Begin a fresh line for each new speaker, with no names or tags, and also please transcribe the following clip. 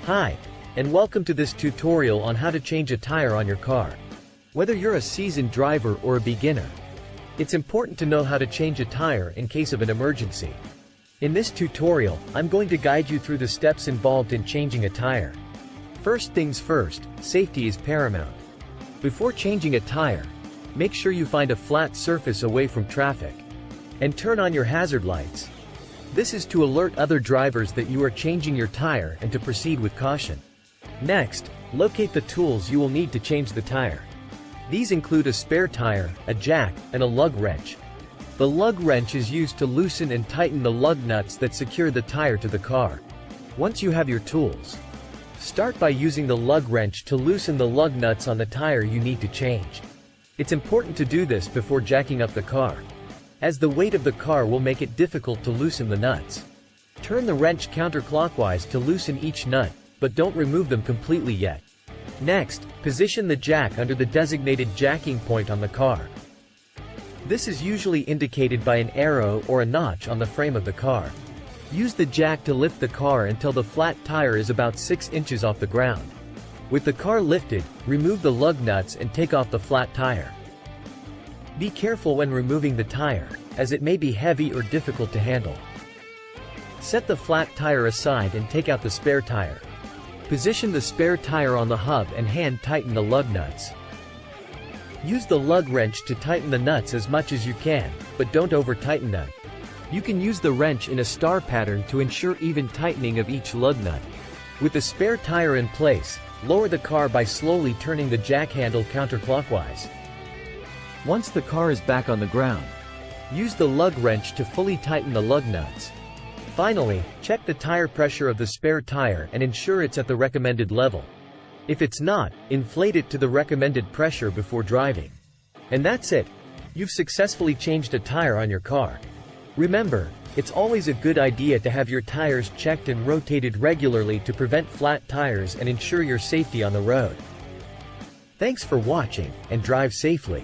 Hi, and welcome to this tutorial on how to change a tire on your car. Whether you're a seasoned driver or a beginner, it's important to know how to change a tire in case of an emergency. In this tutorial, I'm going to guide you through the steps involved in changing a tire. First things first, safety is paramount. Before changing a tire, make sure you find a flat surface away from traffic, and turn on your hazard lights. This is to alert other drivers that you are changing your tire and to proceed with caution. Next, locate the tools you will need to change the tire. These include a spare tire, a jack, and a lug wrench. The lug wrench is used to loosen and tighten the lug nuts that secure the tire to the car. Once you have your tools, start by using the lug wrench to loosen the lug nuts on the tire you need to change. It's important to do this before jacking up the car, as the weight of the car will make it difficult to loosen the nuts. Turn the wrench counterclockwise to loosen each nut, but don't remove them completely yet. Next, position the jack under the designated jacking point on the car. This is usually indicated by an arrow or a notch on the frame of the car. Use the jack to lift the car until the flat tire is about 6 inches off the ground. With the car lifted, remove the lug nuts and take off the flat tire. Be careful when removing the tire, as it may be heavy or difficult to handle. Set the flat tire aside and take out the spare tire. Position the spare tire on the hub and hand tighten the lug nuts. Use the lug wrench to tighten the nuts as much as you can, but don't over-tighten them. You can use the wrench in a star pattern to ensure even tightening of each lug nut. With the spare tire in place, lower the car by slowly turning the jack handle counterclockwise. Once the car is back on the ground, use the lug wrench to fully tighten the lug nuts. Finally, check the tire pressure of the spare tire and ensure it's at the recommended level. If it's not, inflate it to the recommended pressure before driving. And that's it. You've successfully changed a tire on your car. Remember, it's always a good idea to have your tires checked and rotated regularly to prevent flat tires and ensure your safety on the road. Thanks for watching, and drive safely.